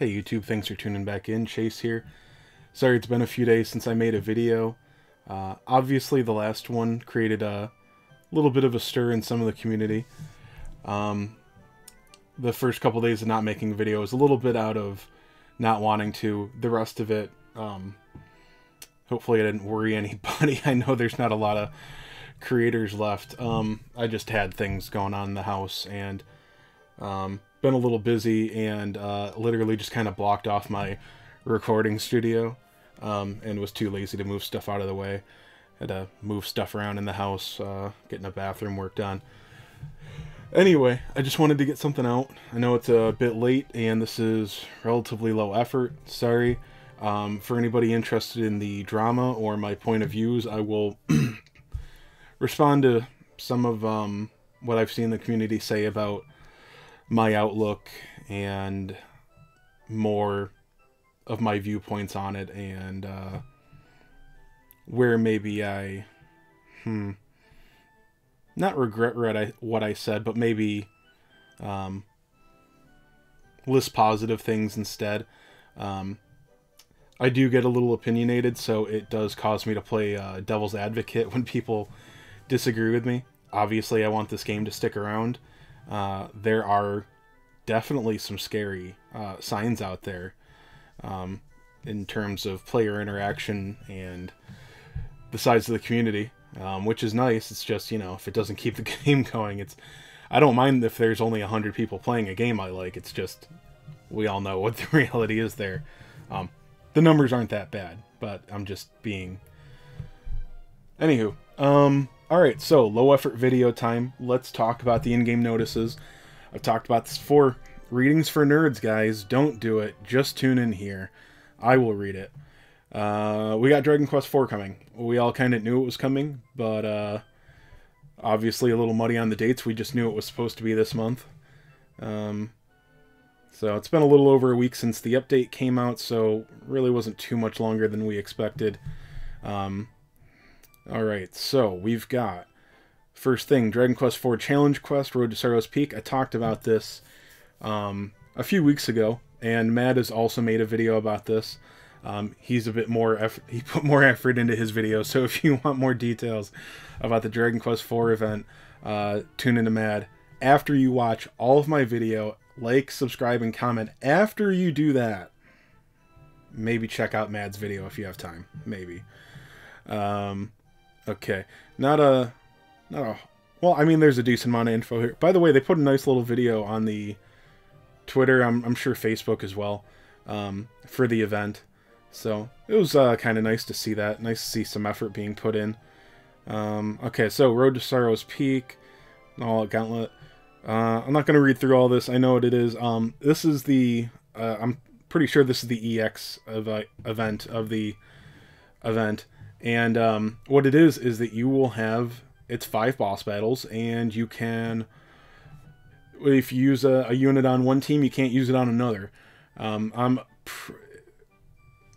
Hey YouTube, thanks for tuning back in. Chase here. Sorry it's been a few days since I made a video. Obviously the last one created a little bit of a stir in some of the community. The first couple days of not making a video was a little bit out of not wanting to. The rest of it, hopefully I didn't worry anybody. I know there's not a lot of creators left. I just had things going on in the house and been a little busy and literally just kind of blocked off my recording studio and was too lazy to move stuff out of the way. Had to move stuff around in the house, getting a bathroom work done. Anyway, I just wanted to get something out. I know it's a bit late and this is relatively low effort. Sorry. For anybody interested in the drama or my point of views, I will respond to some of what I've seen the community say about my outlook and more of my viewpoints on it and where maybe I not regret what I said, but maybe list positive things instead. I do get a little opinionated, so it does cause me to play devil's advocate when people disagree with me. Obviously I want this game to stick around. There are definitely some scary signs out there in terms of player interaction and the size of the community, which is nice. It's just, you know, if it doesn't keep the game going, I don't mind if there's only 100 people playing a game I like. It's just, we all know what the reality is there. The numbers aren't that bad, but I'm just being... Anywho, alright, so low effort video time. Let's talk about the in-game notices. I've talked about this before. Readings for nerds, guys. Don't do it. Just tune in here. I will read it. We got Dragon Quest 4 coming. We all kind of knew it was coming, but obviously a little muddy on the dates. We just knew it was supposed to be this month. So it's been a little over a week since the update came out, so really wasn't too much longer than we expected. Alright, so we've got, first thing, Dragon Quest 4 Challenge Quest, Road to Sorrow's Peak. I talked about this a few weeks ago, and Matt has also made a video about this. He's a bit more he put more effort into his video, so if you want more details about the Dragon Quest 4 event, tune into Matt. After you watch all of my video, like, subscribe, and comment. After you do that, maybe check out Matt's video if you have time. Maybe. Okay. Well, I mean, there's a decent amount of info here. By the way, they put a nice little video on the Twitter, I'm sure Facebook as well, for the event. So, it was kind of nice to see that. Nice to see some effort being put in. Okay, so Road to Sorrow's Peak. Oh, Gauntlet. I'm not going to read through all this. I know what it is. This is the... I'm pretty sure this is the EX event of the event. And what it is that you will have... It's 5 boss battles, and you can... If you use a unit on one team, you can't use it on another.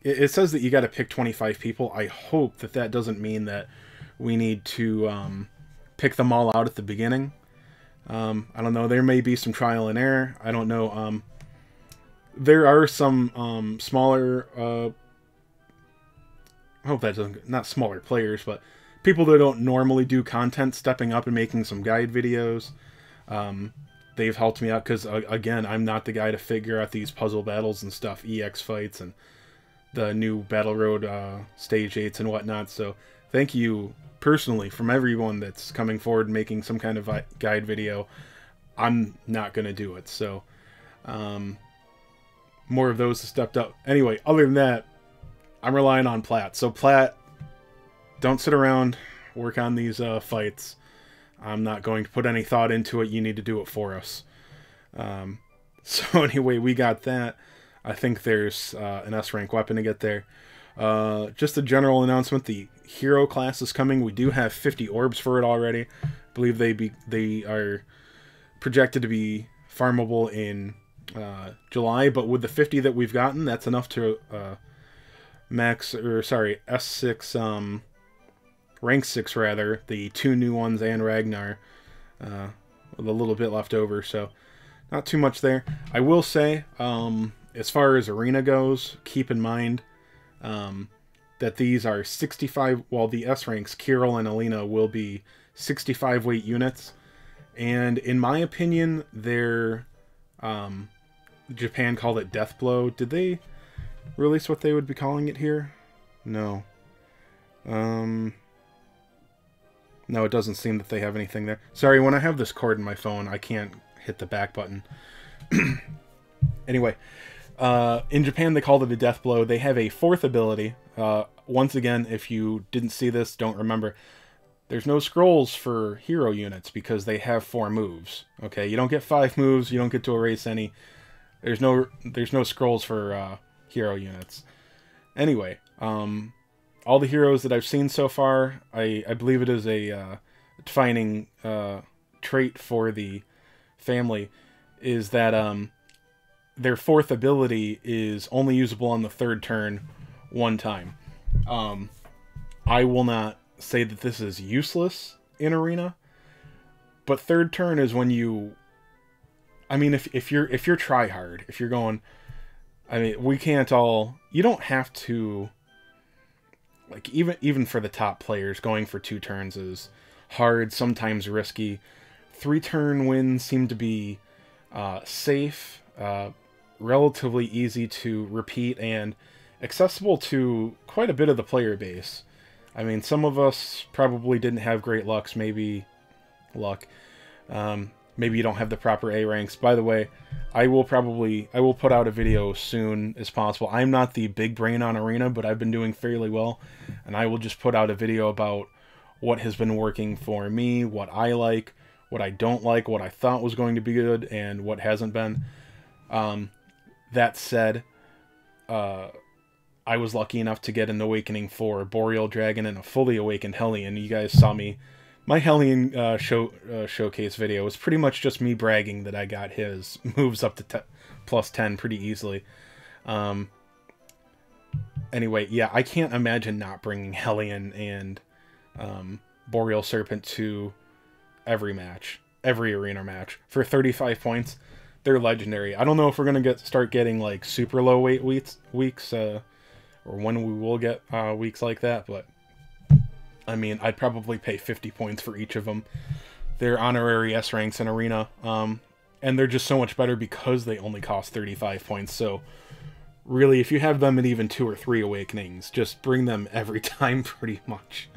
It says that you got to pick 25 people. I hope that doesn't mean that we need to pick them all out at the beginning. I don't know. There may be some trial and error. I don't know. There are some smaller... I hope that doesn't... Not smaller players, but people that don't normally do content stepping up and making some guide videos. They've helped me out because, again, I'm not the guy to figure out these puzzle battles and stuff, EX fights and the new Battle Road stage 8s and whatnot. So thank you personally from everyone that's coming forward and making some kind of guide video. I'm not going to do it. So more of those have stepped up. Anyway, other than that, I'm relying on Platt. So Platt, don't sit around, work on these fights. I'm not going to put any thought into it. You need to do it for us. So anyway, we got that. I think there's an S-rank weapon to get there. Just a general announcement, the hero class is coming. We do have 50 orbs for it already. I believe they are projected to be farmable in July, but with the 50 that we've gotten, that's enough to S6 rank 6 rather, the 2 new ones and Ragnar, with a little bit left over, so not too much there. I will say, as far as arena goes, keep in mind that these are 65, while the S ranks, Kirill and Alina, will be 65 weight units. And in my opinion, they're, Japan called it Death Blow. Did they release what they would be calling it here? No. No, it doesn't seem that they have anything there. Sorry, when I have this cord in my phone, I can't hit the back button. Anyway, in Japan, they called it a Death Blow. They have a fourth ability. Once again, if you didn't see this, don't remember. There's no scrolls for hero units because they have 4 moves. Okay, you don't get 5 moves. You don't get to erase any. There's no scrolls for hero units. Anyway, all the heroes that I've seen so far, I believe it is a defining trait for the family, is that their fourth ability is only usable on the 3rd turn 1 time. I will not say that this is useless in Arena, but 3rd turn is when you... I mean, if you're try hard, if you're going... I mean, we can't all... You don't have to... Like, even for the top players, going for 2 turns is hard, sometimes risky. 3-turn wins seem to be safe, relatively easy to repeat, and accessible to quite a bit of the player base. I mean, some of us probably didn't have great luck. Maybe you don't have the proper A ranks. By the way, I will put out a video soon as possible. I'm not the big brain on Arena, but I've been doing fairly well, and I will just put out a video about what has been working for me, what I like, what I don't like, what I thought was going to be good, and what hasn't been. That said, I was lucky enough to get an Awakening for Boreal Dragon and a fully awakened Hellion. You guys saw me. My Hellion showcase video was pretty much just me bragging that I got his moves up to plus 10 pretty easily. Anyway, yeah, I can't imagine not bringing Hellion and Boreal Serpent to every match, every arena match. For 35 points, they're legendary. I don't know if we're going to start getting like super low weight weeks, or when we will get weeks like that, but I mean, I'd probably pay 50 points for each of them. They're honorary S ranks in Arena, and they're just so much better because they only cost 35 points. So really, if you have them in even 2 or 3 Awakenings, just bring them every time pretty much.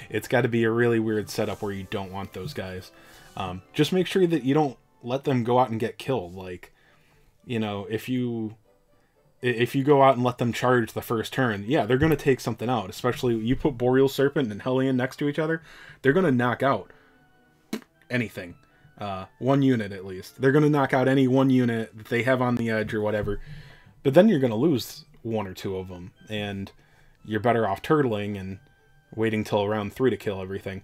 It's got to be a really weird setup where you don't want those guys. Just make sure that you don't let them go out and get killed. Like, you know, if you go out and let them charge the first turn, yeah, they're going to take something out. Especially you put Boreal Serpent and Hellion next to each other, they're going to knock out anything. 1 unit at least. They're going to knock out any 1 unit that they have on the edge or whatever. But then you're going to lose 1 or 2 of them, and you're better off turtling and waiting till round 3 to kill everything.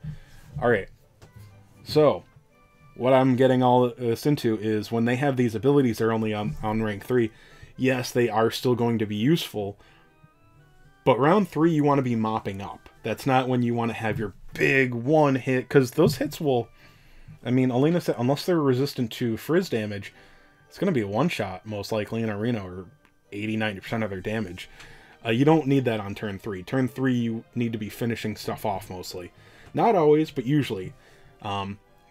Alright, so what I'm getting all this into is when they have these abilities, they're only on rank 3. Yes, they are still going to be useful, but round 3 you want to be mopping up. That's not when you want to have your big 1 hit, because those hits will... I mean, Alina said, unless they're resistant to frizz damage, it's going to be a 1-shot, most likely, in Arena, or 80-90% of their damage. You don't need that on turn 3. Turn 3, you need to be finishing stuff off, mostly. Not always, but usually.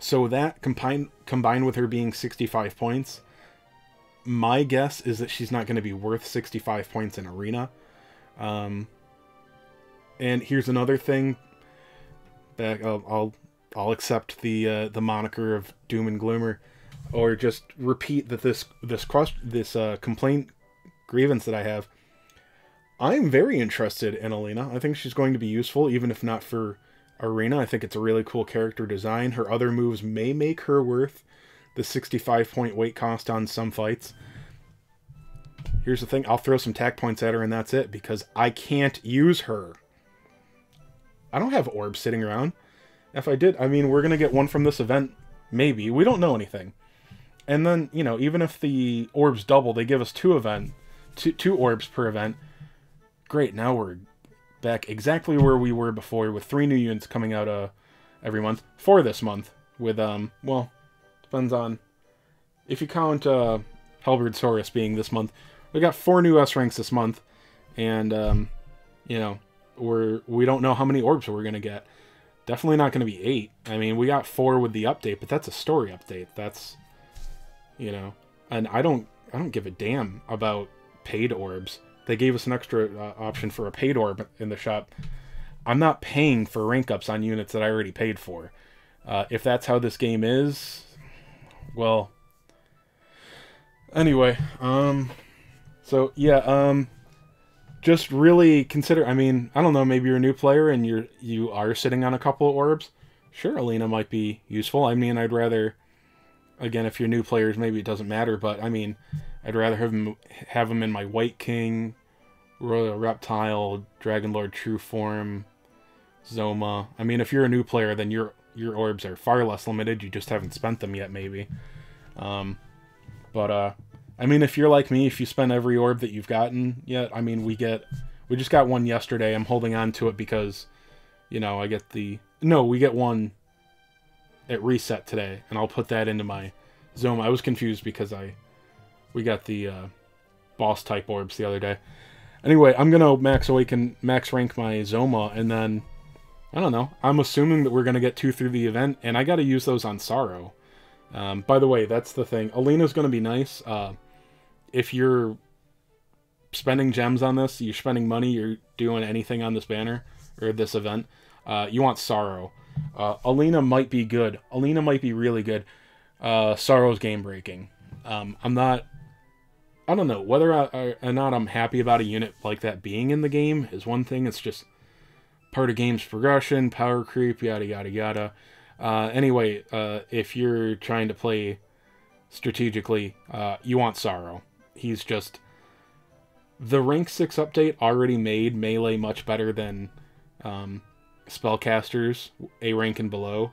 So that, combined with her being 65 points... My guess is that she's not going to be worth 65 points in Arena. And here's another thing that I'll accept the moniker of Doom and Gloomer, or just repeat that this complaint grievance that I have. I'm very interested in Alina. I think she's going to be useful, even if not for Arena. I think it's a really cool character design. Her other moves may make her worth the 65 point weight cost on some fights. Here's the thing, I'll throw some tact points at her and that's it, because I can't use her. I don't have orbs sitting around. If I did, I mean, we're going to get one from this event, maybe. We don't know anything. And then, you know, even if the orbs double, they give us 2 orbs per event. Great, now we're back exactly where we were before, with 3 new units coming out every month. For this month, with, well... Depends on... If you count Halberd Saurus being this month, we got 4 new S ranks this month, and you know, we don't know how many orbs we're gonna get. Definitely not gonna be 8. I mean, we got 4 with the update, but that's a story update. That's, you know, and I don't give a damn about paid orbs. They gave us an extra option for a paid orb in the shop. I'm not paying for rank ups on units that I already paid for. If that's how this game is, well, anyway, so yeah, just really consider, I mean, I don't know, maybe you're a new player and you are sitting on a couple of orbs. Sure, Alina might be useful. I mean, I'd rather, again, if you're new players, maybe it doesn't matter, but I mean, I'd rather have them in my White King, Royal Reptile, Dragon Lord True Form, Zoma. I mean, if you're a new player, then your orbs are far less limited. You just haven't spent them yet, maybe. I mean, if you're like me, if you spend every orb that you've gotten yet, I mean, we just got one yesterday. I'm holding on to it because, you know, we get one at reset today, and I'll put that into my Zoma. I was confused because we got the boss type orbs the other day. Anyway, I'm gonna max rank my Zoma, and then I don't know. I'm assuming that we're gonna get 2 through the event, and I gotta use those on Sorrow. By the way, that's the thing. Alina's gonna be nice. If you're spending gems on this, you're spending money, you're doing anything on this banner or this event, you want Sorrow. Alina might be good. Alina might be really good. Sorrow's game breaking. I don't know whether or not I'm happy about a unit like that being in the game is one thing. It's just part of game's progression, power creep, yada yada yada. Anyway, if you're trying to play strategically, you want Sorrow. He's just, the rank 6 update already made melee much better than spellcasters A rank and below,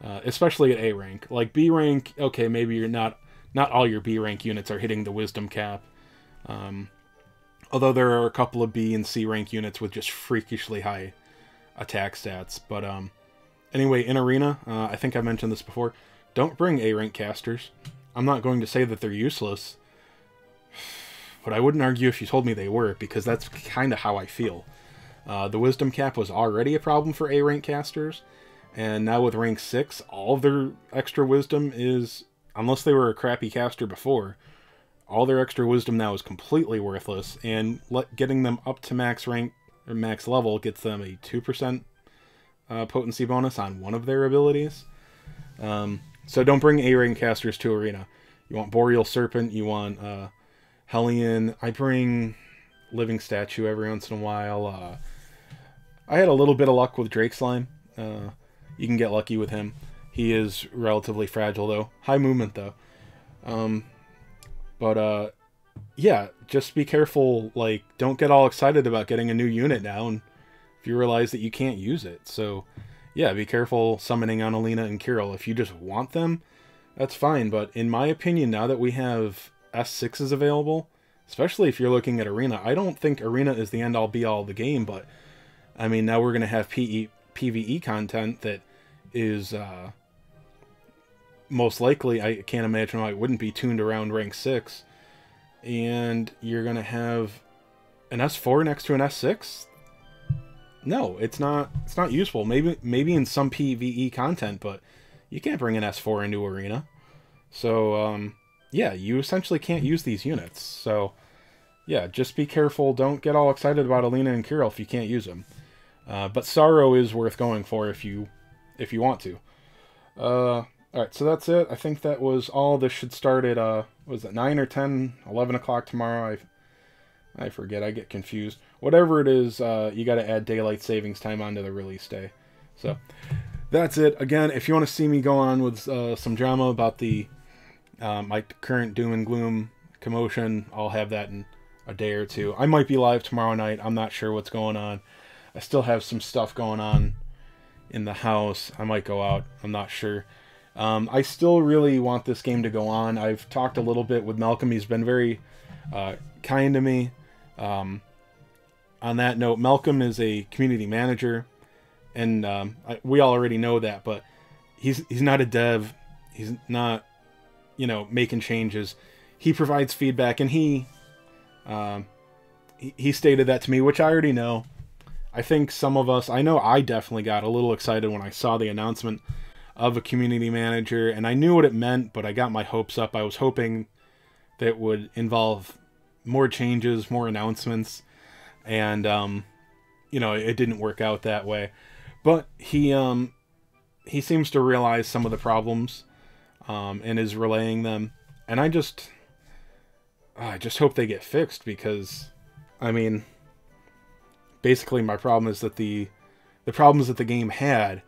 especially at A rank. Like B rank, okay, maybe you're not all your B rank units are hitting the wisdom cap. Although there are a couple of B and C rank units with just freakishly high attack stats. But anyway, in Arena, I think I mentioned this before, don't bring A rank casters. I'm not going to say that they're useless, but I wouldn't argue if you told me they were, because that's kind of how I feel. The wisdom cap was already a problem for A rank casters, and now with rank 6, all of their extra wisdom is, unless they were a crappy caster before, all their extra wisdom now is completely worthless, and getting them up to max rank or max level gets them a 2% potency bonus on one of their abilities. So don't bring A rank casters to Arena. You want Boreal Serpent, you want Hellion. I bring Living Statue every once in a while. I had a little bit of luck with Drake Slime. You can get lucky with him. He is relatively fragile, though. High movement, though. Yeah, just be careful. Like, don't get all excited about getting a new unit now, and if you realize that you can't use it. So, yeah, be careful summoning on Alina and Kirill. If you just want them, that's fine. But in my opinion, now that we have S6s available, especially if you're looking at Arena, I don't think Arena is the end-all be-all of the game, but, I mean, now we're going to have PvE content that is, most likely, I can't imagine why it wouldn't be tuned around rank 6, and you're going to have an S4 next to an S6? No, it's not useful. Maybe in some PvE content, but you can't bring an S4 into Arena. So, yeah, you essentially can't use these units. So, yeah, just be careful. Don't get all excited about Alina and Kirill if you can't use them. But Sorrow is worth going for if you want to. Alright, so that's it. I think that was all. This should start at, was it 9 or 10, 11 o'clock tomorrow? I forget. I get confused. Whatever it is, you got to add daylight savings time onto the release day. So, that's it. Again, if you want to see me go on with some drama about the my current doom and gloom commotion, I'll have that in a day or two. I might be live tomorrow night. I'm not sure what's going on. I still have some stuff going on in the house. I might go out. I'm not sure. I still really want this game to go on. I've talked a little bit with Malcolm. He's been very kind to me. On that note, Malcolm is a community manager, and we all already know that, but he's not a dev. He's not, making changes. He provides feedback, and he He stated that to me, which I already know. I think some of us, I know I definitely got a little excited when I saw the announcement of a community manager, and I knew what it meant, but I got my hopes up. I was hoping that it would involve more changes, more announcements, and you know, it didn't work out that way. But he seems to realize some of the problems, and is relaying them, and I just hope they get fixed, because I mean, basically my problem is that the problems that the game had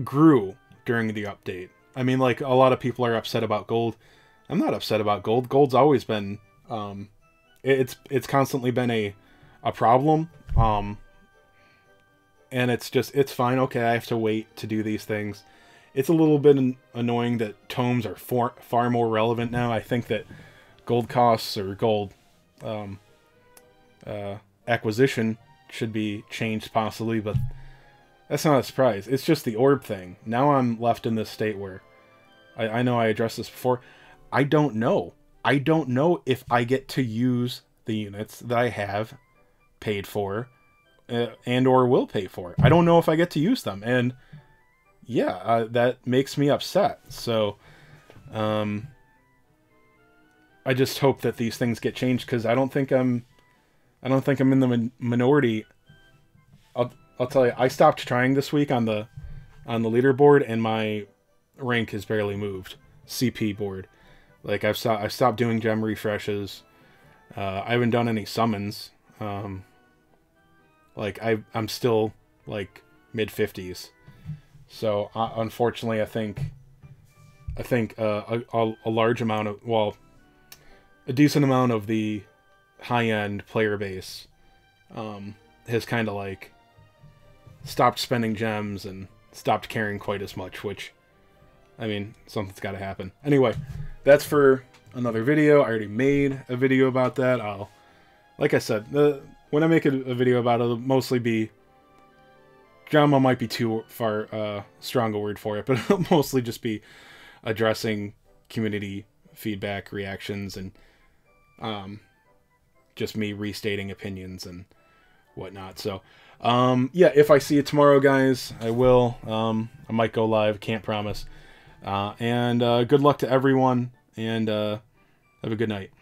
grew during the update. I mean, like, a lot of people are upset about gold. I'm not upset about gold. Gold's always been it's constantly been a problem, and it's fine. Okay, I have to wait to do these things. It's a little bit annoying that tomes are far more relevant now. I think that gold costs or gold acquisition should be changed possibly, but that's not a surprise. It's just the orb thing. Now I'm left in this state where I know I addressed this before. I don't know. I don't know if I get to use the units that I have paid for and or will pay for. I don't know if I get to use them, and yeah, that makes me upset. So I just hope that these things get changed, because I don't think I'm in the minority. I'll tell you, I stopped trying this week on the leaderboard, and my rank has barely moved. CP board, like I've stopped doing gem refreshes. I haven't done any summons. Like I'm still like mid-50s. So unfortunately, I think a large amount of, well, a decent amount of the high-end player base has kind of like stopped spending gems and stopped caring quite as much, which, I mean, something's got to happen. Anyway, that's for another video. I already made a video about that. Like I said, when I make a video about it, it'll mostly be, drama might be too far strong a word for it, but it'll mostly just be addressing community feedback, reactions, and just me restating opinions and whatnot. So yeah, if I see it tomorrow, guys, I will. I might go live, can't promise. And good luck to everyone, and have a good night.